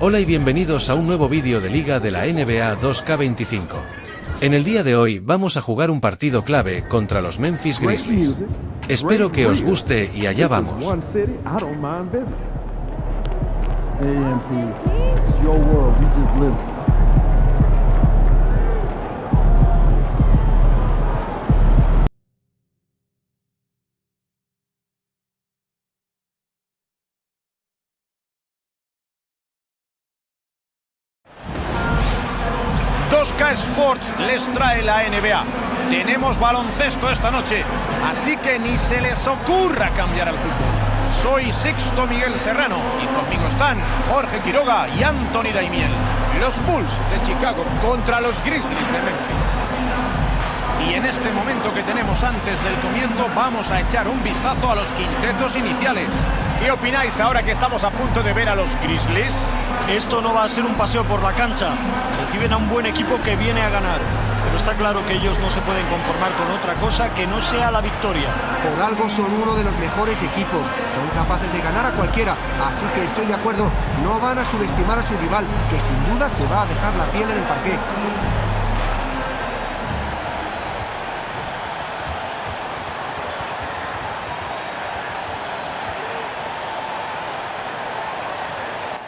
Hola y bienvenidos a un nuevo vídeo de Liga de la NBA 2K25. En el día de hoy vamos a jugar un partido clave contra los Memphis Grizzlies. Espero que os guste y allá vamos. Sports les trae la NBA. Tenemos baloncesto esta noche, así que ni se les ocurra cambiar al fútbol. Soy Sixto Miguel Serrano y conmigo están Jorge Quiroga y Anthony Daimiel. Los Bulls de Chicago contra los Grizzlies de Memphis. Y en este momento que tenemos antes del comienzo vamos a echar un vistazo a los quintetos iniciales. ¿Qué opináis ahora que estamos a punto de ver a los Grizzlies? Esto no va a ser un paseo por la cancha. Reciben a un buen equipo que viene a ganar. Pero está claro que ellos no se pueden conformar con otra cosa que no sea la victoria. Por algo son uno de los mejores equipos. Son capaces de ganar a cualquiera. Así que estoy de acuerdo. No van a subestimar a su rival, que sin duda se va a dejar la piel en el parqué.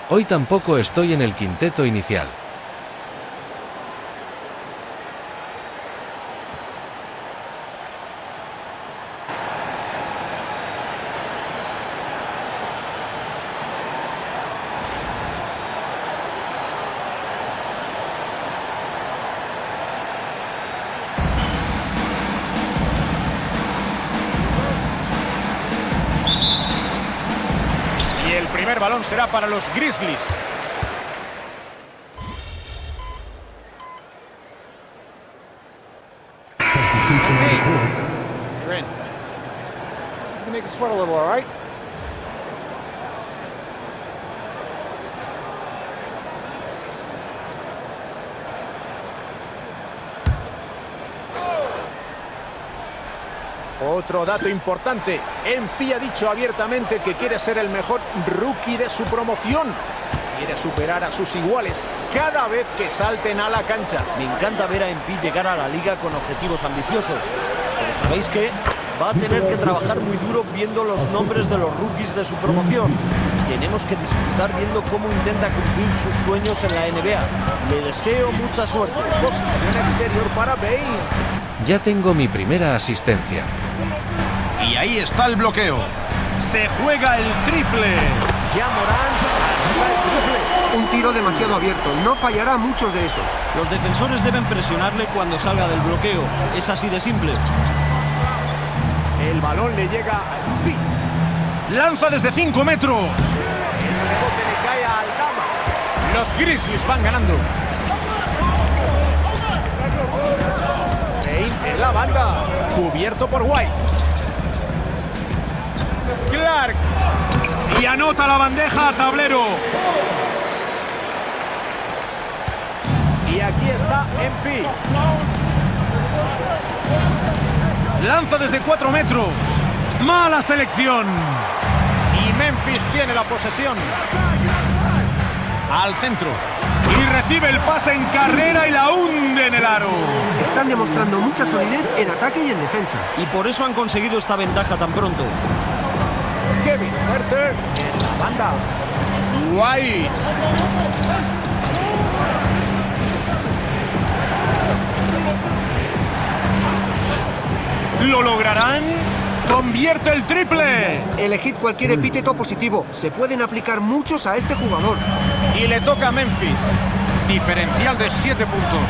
Hoy tampoco estoy en el quinteto inicial. El primer balón será para los Grizzlies. Otro dato importante, MP ha dicho abiertamente que quiere ser el mejor rookie de su promoción. Quiere superar a sus iguales cada vez que salten a la cancha. Me encanta ver a MP llegar a la liga con objetivos ambiciosos. Pero ¿sabéis qué? Va a tener que trabajar muy duro viendo los nombres de los rookies de su promoción. Tenemos que disfrutar viendo cómo intenta cumplir sus sueños en la NBA. Le deseo mucha suerte. Posición exterior para Bane. Ya tengo mi primera asistencia. Y ahí está el bloqueo. Se juega el triple. Ya Morant arriba el triple. Un tiro demasiado abierto. No fallará muchos de esos. Los defensores deben presionarle cuando salga del bloqueo. Es así de simple. El balón le llega a Pi. Lanza desde 5 metros. El rebote le cae a Aldama. Los Grizzlies van ganando. En la banda, cubierto por White. Clark. Y anota la bandeja a tablero. Y aquí está MP. Lanza desde 4 metros. Mala selección. Y Memphis tiene la posesión. Al centro. Y recibe el pase en carrera y la hunde en el aro. Están demostrando mucha solidez en ataque y en defensa. Y por eso han conseguido esta ventaja tan pronto. Kevin Huerter en la banda. White. ¿Lo lograrán? ¡Convierte el triple! Elegid cualquier epíteto positivo. Se pueden aplicar muchos a este jugador. Y le toca a Memphis. Diferencial de 7 puntos.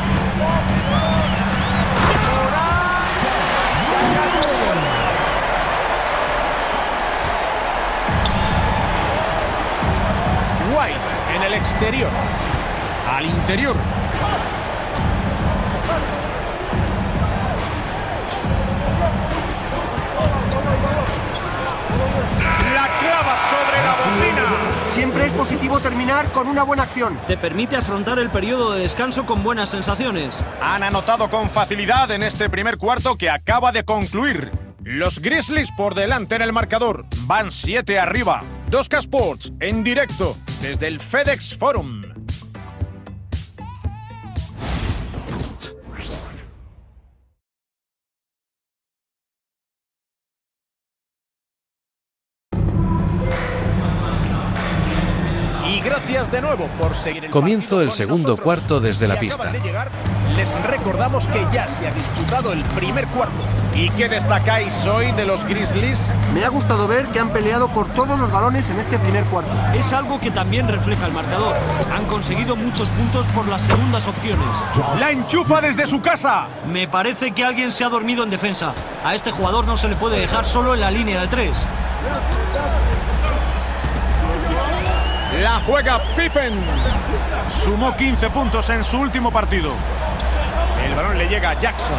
White en el exterior. Al interior. La clava sobre la bocina. Siempre es positivo terminar con una buena acción. Te permite afrontar el periodo de descanso con buenas sensaciones. Han anotado con facilidad en este primer cuarto que acaba de concluir. Los Grizzlies por delante en el marcador. Van 7 arriba. 2K Sports, en directo, desde el FedEx Forum. Y gracias de nuevo por seguir el Comienzo partido el con segundo nosotros. cuarto desde la Si pista. acaban de llegar, les recordamos que ya se ha disputado el primer cuarto. ¿Y qué destacáis hoy de los Grizzlies? Me ha gustado ver que han peleado por todos los balones en este primer cuarto. Es algo que también refleja el marcador. Han conseguido muchos puntos por las segundas opciones. La enchufa desde su casa. Me parece que alguien se ha dormido en defensa. A este jugador no se le puede dejar solo en la línea de 3. La juega Pippen. Sumó 15 puntos en su último partido. El balón le llega a Jackson.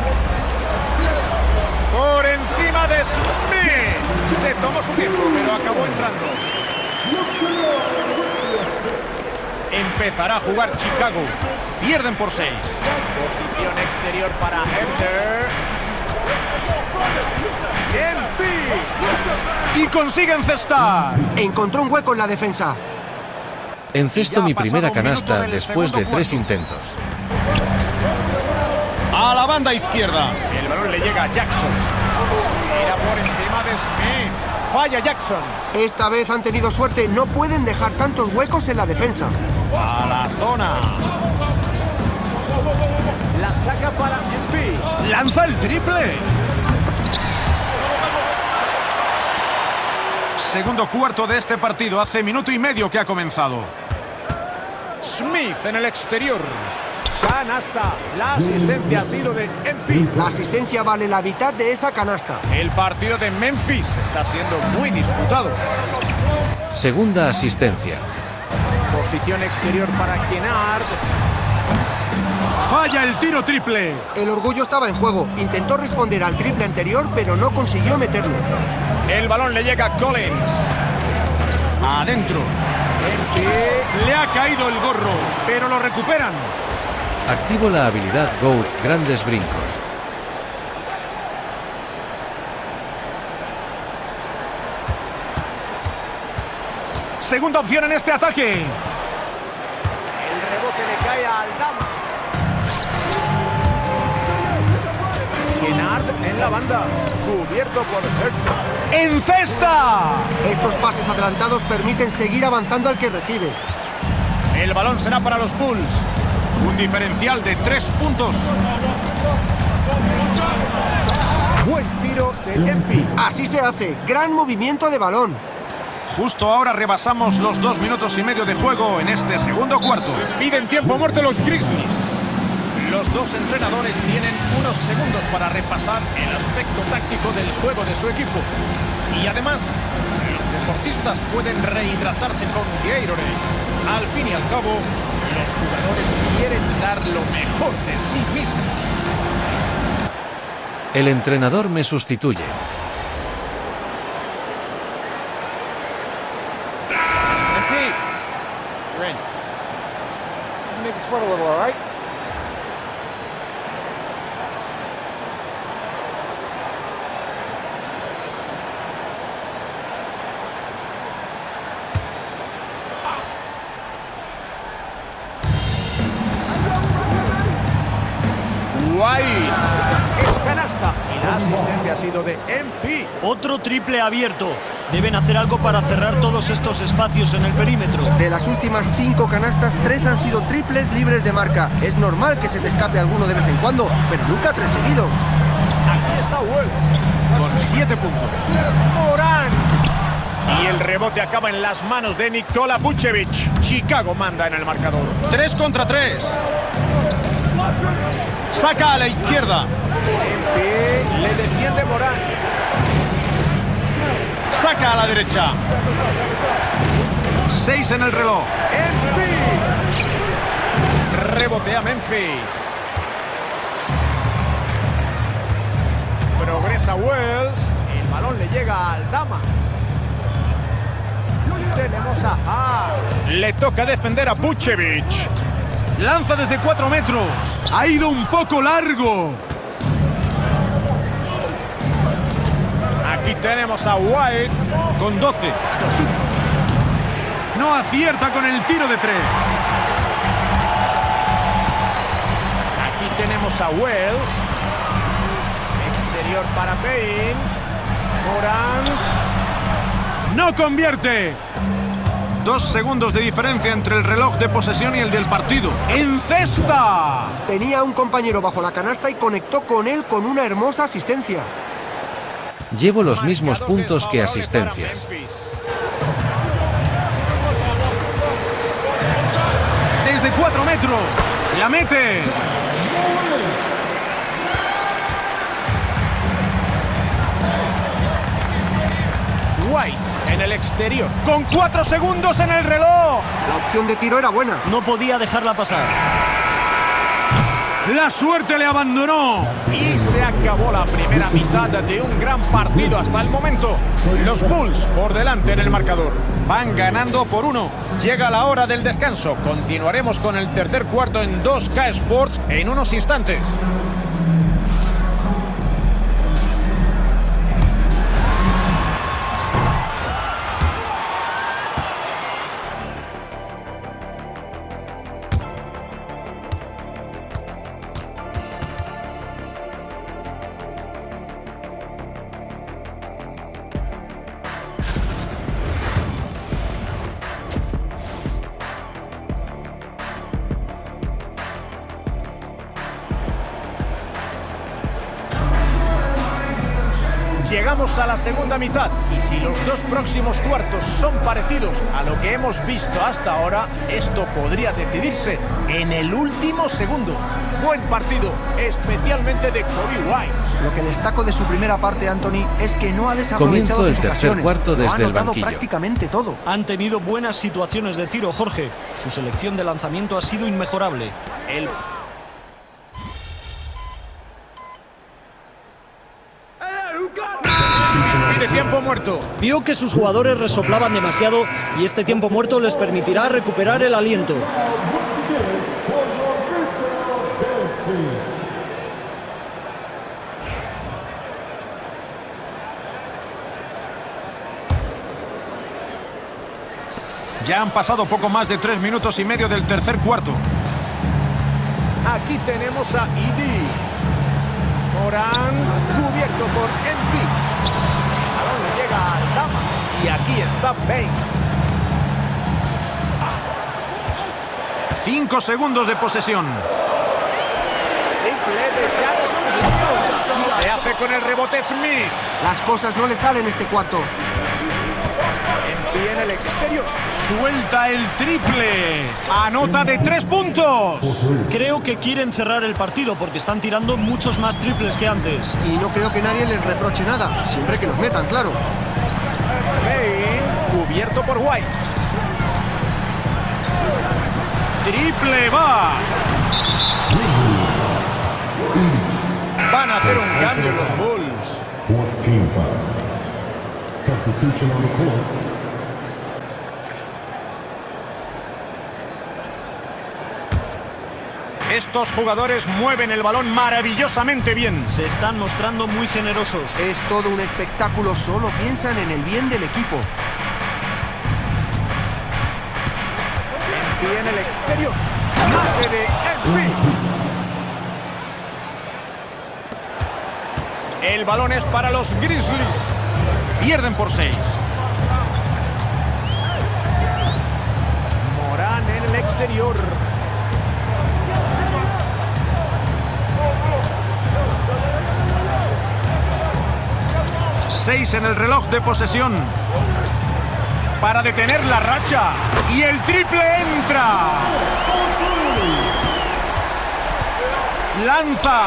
Por encima de Smith. Se tomó su tiempo, pero acabó entrando. Empezará a jugar Chicago. Pierden por 6. Posición exterior para Hunter. Y consiguen cestar. Encontró un hueco en la defensa. Encesto mi primera pasado un minuto canasta del después de segundo 3 cuarto. intentos. A la banda izquierda. El balón le llega a Jackson. Mira por encima de Smith. Falla Jackson. Esta vez han tenido suerte, no pueden dejar tantos huecos en la defensa. A la zona. La saca para MP. Lanza el triple. Segundo cuarto de este partido. Hace minuto y medio que ha comenzado. Smith en el exterior. Canasta. La asistencia ha sido de MP. La asistencia vale la mitad de esa canasta. El partido de Memphis está siendo muy disputado. Segunda asistencia. Posición exterior para Kennard. Falla el tiro triple. El orgullo estaba en juego. Intentó responder al triple anterior, pero no consiguió meterlo. El balón le llega a Collins. Adentro. Le ha caído el gorro, pero lo recuperan. Activo la habilidad GOAT, grandes brincos. Segunda opción en este ataque. El rebote le cae a Aldama. Kennard en la banda. Cubierto por Hurts. ¡En cesta! Estos pases adelantados permiten seguir avanzando al que recibe. El balón será para los Bulls. Un diferencial de 3 puntos. Buen tiro de MP. Así se hace. Gran movimiento de balón. Justo ahora rebasamos los 2 minutos y medio de juego en este segundo cuarto. Piden tiempo muerto los Grizzlies. Los dos entrenadores tienen unos segundos para repasar el aspecto táctico del juego de su equipo. Y además, los deportistas pueden rehidratarse con Gatorade. Al fin y al cabo, los jugadores quieren dar lo mejor de sí mismos. El entrenador me sustituye. White. Es canasta. Y la asistencia ha sido de MP. Otro triple abierto. Deben hacer algo para cerrar todos estos espacios en el perímetro. De las últimas 5 canastas, 3 han sido triples libres de marca. Es normal que se te escape alguno de vez en cuando, pero nunca 3 seguidos. Aquí está Wells con 7 puntos. Morán. Y el rebote acaba en las manos de Nikola Vucevic. Chicago manda en el marcador. 3 contra 3. Saca a la izquierda. En pie, le defiende Morán. Saca a la derecha. 6 en el reloj. En pie. Rebotea Memphis. Progresa Wells. El balón le llega a Aldama. Tenemos a Hart. Le toca defender a Vucevic. Lanza desde 4 metros. Ha ido un poco largo. Aquí tenemos a White con 12. No acierta con el tiro de 3. Aquí tenemos a Wells. Exterior para Payne. Morant. ¡No convierte! 2 segundos de diferencia entre el reloj de posesión y el del partido. ¡En cesta! Tenía a un compañero bajo la canasta y conectó con él con una hermosa asistencia. Llevo los mismos puntos que asistencias. Desde 4 metros. ¡La mete! White en el exterior. Con 4 segundos en el reloj. La opción de tiro era buena. No podía dejarla pasar. La suerte le abandonó. Y se acabó la primera mitad de un gran partido hasta el momento. Los Bulls por delante en el marcador. Van ganando por 1. Llega la hora del descanso. Continuaremos con el tercer cuarto en 2K Sports en unos instantes. Llegamos a la segunda mitad y si los 2 próximos cuartos son parecidos a lo que hemos visto hasta ahora, esto podría decidirse en el último segundo. Buen partido, especialmente de Coby White. Lo que destaco de su primera parte, Anthony, es que no ha desaprovechado Comienzo el sus tercer ocasiones. cuarto Lo ha desde el anotado banquillo. prácticamente todo. Han tenido buenas situaciones de tiro, Jorge. Su selección de lanzamiento ha sido inmejorable. Pide tiempo muerto. Vio que sus jugadores resoplaban demasiado y este tiempo muerto les permitirá recuperar el aliento. Ya han pasado poco más de 3 minutos y medio del tercer cuarto. Aquí tenemos a Idi. Morant, cubierto por Embiid. Balón le llega a Dama. Y aquí está Payne. 5 segundos de posesión. Triple de Jackson. Se hace con el rebote Smith. Las cosas no le salen este cuarto. Envía en el exterior. Suelta el triple. Anota de 3 puntos. Creo que quieren cerrar el partido porque están tirando muchos más triples que antes. Y no creo que nadie les reproche nada, siempre que los metan, claro. Payne, cubierto por White. Triple va. Van a hacer un cambio los Bulls. 14 foul. Substitution on the court. Estos jugadores mueven el balón maravillosamente bien. Se están mostrando muy generosos. Es todo un espectáculo, solo piensan en el bien del equipo. Envía en el exterior. Mate de Embiid. El balón es para los Grizzlies. Pierden por 6. Morant en el exterior. Seis en el reloj de posesión. Para detener la racha. Y el triple entra. Lanza.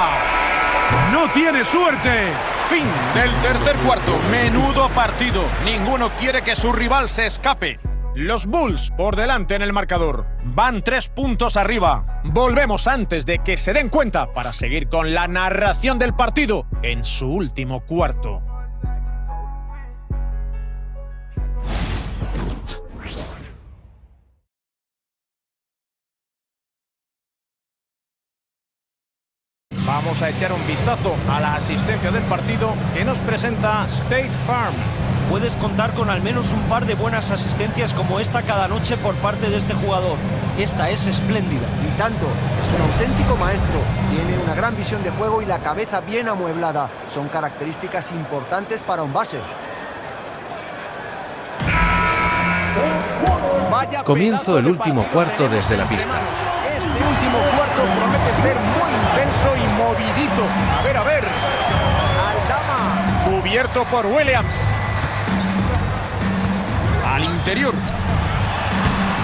No tiene suerte. Fin del tercer cuarto. Menudo partido. Ninguno quiere que su rival se escape. Los Bulls por delante en el marcador. Van 3 puntos arriba. Volvemos antes de que se den cuenta para seguir con la narración del partido en su último cuarto. Vamos a echar un vistazo a la asistencia del partido que nos presenta State Farm. Puedes contar con al menos un par de buenas asistencias como esta cada noche por parte de este jugador. Esta es espléndida. Y tanto, es un auténtico maestro. Tiene una gran visión de juego y la cabeza bien amueblada. Son características importantes para un base. Vaya Comienzo pedazo el de último partido cuarto tenemos desde la entre pista. manos. Este último cuarto promete ser muy intenso y movidito. A ver. Aldama. Cubierto por Williams. Al interior.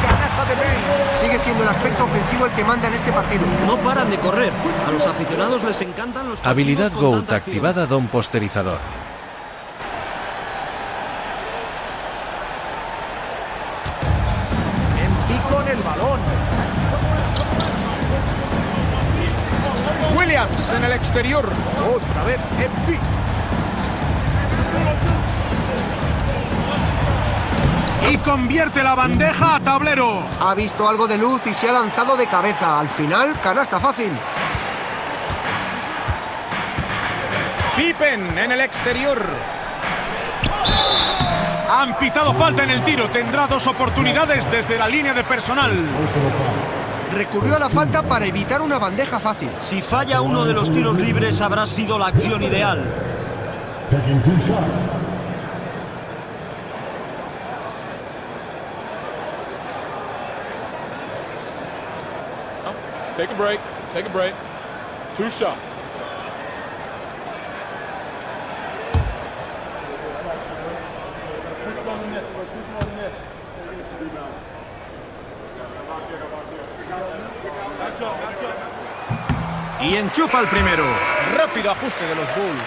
Canasta de Bale. Sigue siendo el aspecto ofensivo el que manda en este partido. No paran de correr. A los aficionados les encantan los partidos Habilidad con GOAT tanta acción. activada Don Posterizador. Con el balón. Williams en el exterior. Otra vez Embiid. Y convierte la bandeja a tablero. Ha visto algo de luz y se ha lanzado de cabeza. Al final, canasta fácil. Pippen en el exterior. Han pitado falta en el tiro. Tendrá dos oportunidades desde la línea de personal. Recurrió a la falta para evitar una bandeja fácil. Si falla uno de los tiros libres habrá sido la acción ideal. Taking 2 shots. Take a break. Take a break. 2 shots. Y enchufa el primero. Rápido ajuste de los Bulls.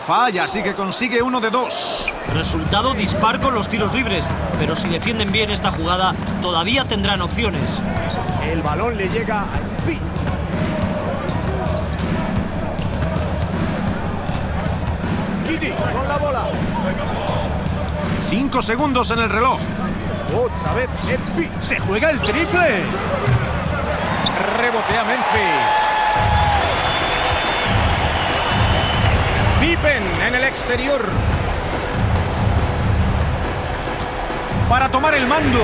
Falla, así que consigue uno de 2. Resultado dispar con los tiros libres, pero si defienden bien esta jugada, todavía tendrán opciones. El balón le llega a Embiid. Giddey con la bola. 5 segundos en el reloj. Otra vez Embiid. Se juega el triple. Rebotea Memphis. Pippen en el exterior. Para tomar el mando.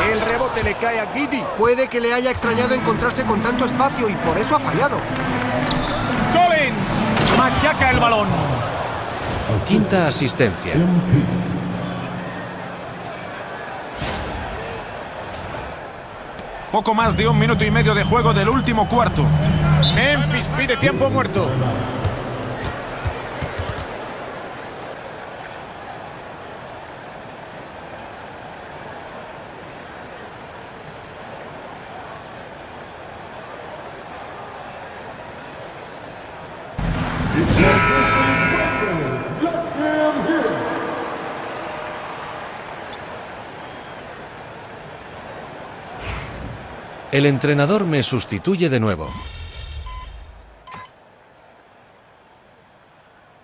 El rebote le cae a Giddey. Puede que le haya extrañado encontrarse con tanto espacio y por eso ha fallado. Collins machaca el balón. Quinta asistencia. Poco más de 1 minuto y medio de juego del último cuarto. Memphis pide tiempo muerto. El entrenador me sustituye de nuevo.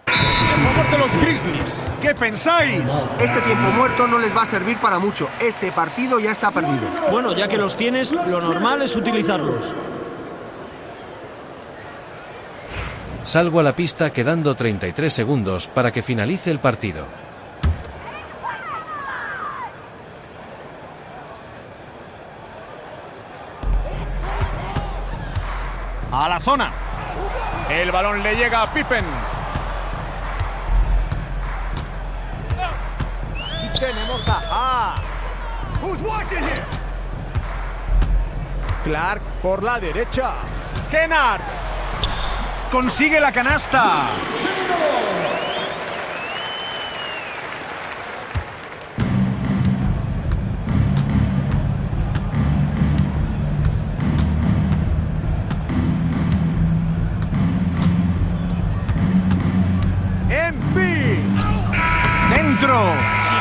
A favor de los Grizzlies. ¿Qué pensáis? Este tiempo muerto no les va a servir para mucho. Este partido ya está perdido. Bueno, ya que los tienes, lo normal es utilizarlos. Salgo a la pista quedando 33 segundos para que finalice el partido. A la zona. El balón le llega a Pippen. Y tenemos a Clark por la derecha. Kennard consigue la canasta. Embiid dentro.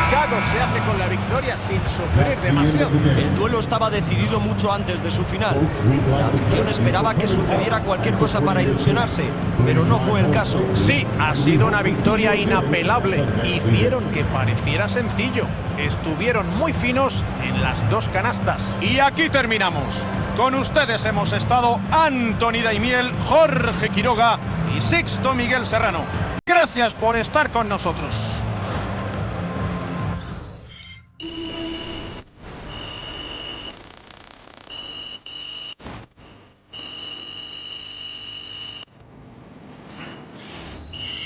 Chicago se hace con la victoria sin sufrir demasiado. El duelo estaba decidido mucho antes de su final. La afición esperaba que sucediera cualquier cosa para ilusionarse, pero no fue el caso. Sí, ha sido una victoria inapelable. Hicieron que pareciera sencillo. Estuvieron muy finos en las dos canastas. Y aquí terminamos. Con ustedes hemos estado Antoni Daimiel, Jorge Quiroga y Sixto Miguel Serrano. Gracias por estar con nosotros.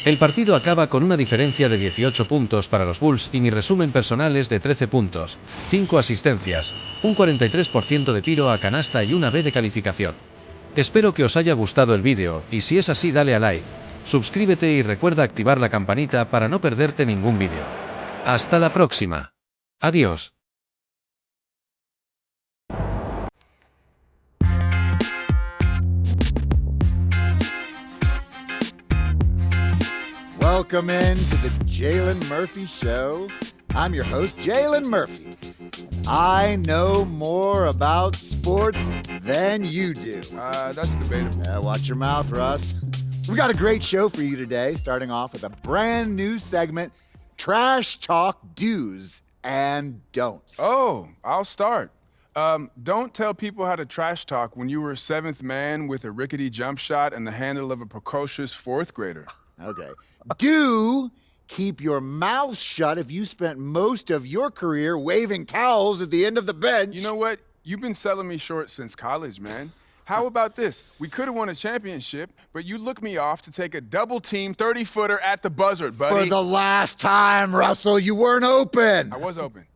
El partido acaba con una diferencia de 18 puntos para los Bulls y mi resumen personal es de 13 puntos, 5 asistencias, un 43% de tiro a canasta y una B de calificación. Espero que os haya gustado el vídeo y si es así dale a like, suscríbete y recuerda activar la campanita para no perderte ningún vídeo. Hasta la próxima. Adiós. Welcome into the Jalen Murphy Show. I'm your host, Jalen Murphy. I know more about sports than you do. That's debatable. Watch your mouth, Russ. We got a great show for you today, starting off with a brand new segment, Trash Talk Do's and Don'ts. Oh, I'll start. Don't tell people how to trash talk when you were 7th man with a rickety jump shot and the handle of a precocious 4th grader. Okay. Do keep your mouth shut if you spent most of your career waving towels at the end of the bench. You know what? You've been selling me short since college, man. How about this? We could have won a championship, but you looked me off to take a double-team 30-footer at the buzzer, buddy. For the last time, Russell, you weren't open. I was open.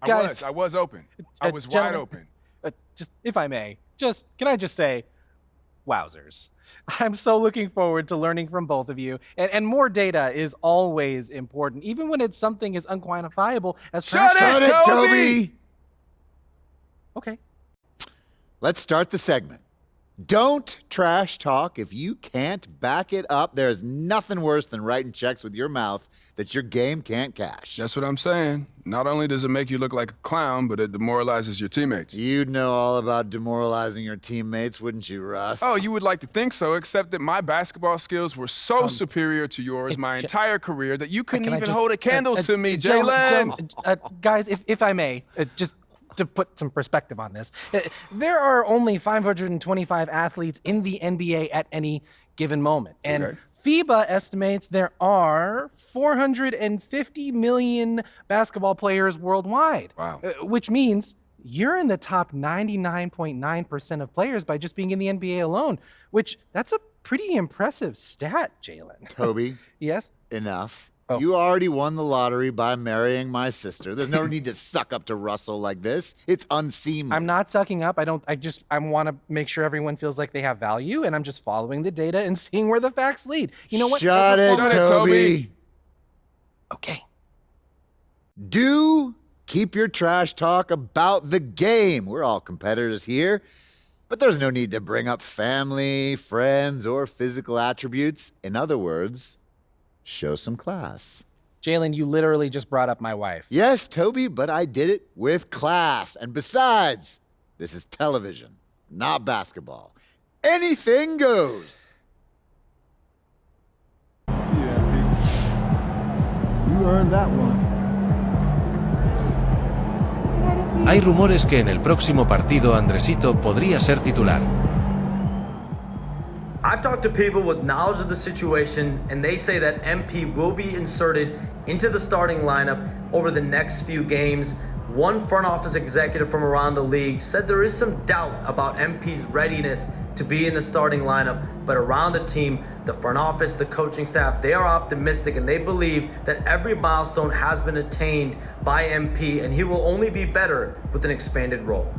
Guys, I was open. I was wide gentlemen, open. Just, if I may, can I just say, wowzers. I'm so looking forward to learning from both of you. And more data is always important, even when it's something as unquantifiable as trash talk. Shut it, Toby! Okay. Let's start the segment. Don't trash talk if you can't back it up. There's nothing worse than writing checks with your mouth that your game can't cash. That's what I'm saying. Not only does it make you look like a clown, but it demoralizes your teammates. You'd know all about demoralizing your teammates, wouldn't you, Russ? Oh, you would like to think so, except that my basketball skills were so superior to yours my entire career that you couldn't even hold a candle to me, Jalen. Guys, if I may, just to put some perspective on this, there are only 525 athletes in the NBA at any given moment. And Okay. FIBA estimates there are 450 million basketball players worldwide. Wow. Which means you're in the top 99.9% of players by just being in the NBA alone, which that's a pretty impressive stat, Jalen. Toby, Yes? enough. Oh. You already won the lottery by marrying my sister. There's no need to suck up to Russell like this. It's unseemly. I'm not sucking up. I want to make sure everyone feels like they have value, and I'm just following the data and seeing where the facts lead. You know what? Shut it, Shut it, Toby. Okay. Do keep your trash talk about the game. We're all competitors here, but there's no need to bring up family, friends, or physical attributes. In other words, show some class. Jalen, you literally just brought up my wife. Yes, Toby, but I did it with class. And besides, this is television, not basketball. Anything goes. You earned that one. Hay rumores que en el próximo partido Andresito podría ser titular. I've talked to people with knowledge of the situation, and they say that MP will be inserted into the starting lineup over the next few games. One front office executive from around the league said there is some doubt about MP's readiness to be in the starting lineup, but around the team, the front office, the coaching staff, they are optimistic and they believe that every milestone has been attained by MP and he will only be better with an expanded role.